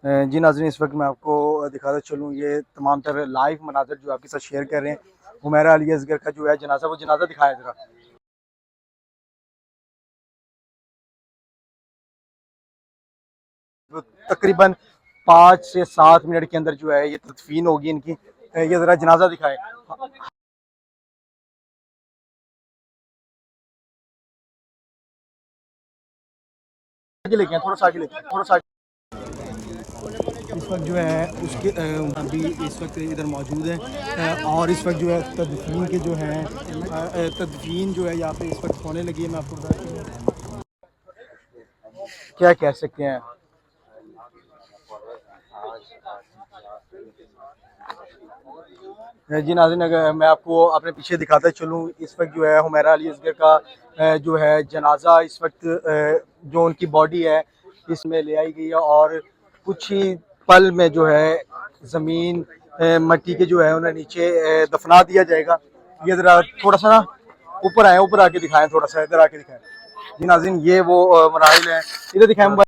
जी नाज़रीन, इस वक्त मैं आपको दिखाता चलूँ, ये तमाम तर लाइव मनाज़र जो आपके साथ शेयर कर रहे हैं। हुमैरा अली असगर का जो है जनाजा, वो जनाजा दिखाया ज़रा। तो तकरीबन 5 से 7 मिनट के अंदर जो है ये तदफीन होगी इनकी। ये ज़रा जनाजा दिखाए। आगे लेके आए, थोड़ा सा आगे लेके आए, थोड़ा सा इस वक्त जो है उसके अभी इस वक्त इधर मौजूद है और इस वक्त जो है तदफीन के जो है तदफीन जो है यहाँ पे इस वक्त होने लगी है। मैं आपको बताती हूँ क्या कह सकते हैं। जी नाज़रीन, अगर मैं आपको अपने पीछे दिखाता चलूँ, इस वक्त जो है हुमैरा अली असगर का जो है जनाजा इस वक्त जो उनकी बॉडी है इसमें ले आई गई है और कुछ ही पल में जो है ज़मीन मट्टी के जो है उन्हें नीचे दफना दिया जाएगा। ये ज़रा थोड़ा सा ना ऊपर आए, ऊपर आके दिखाएं, थोड़ा सा इधर आके दिखाएं। जी नाज़रीन, ये वो मराहिल है, इधर दिखाएं।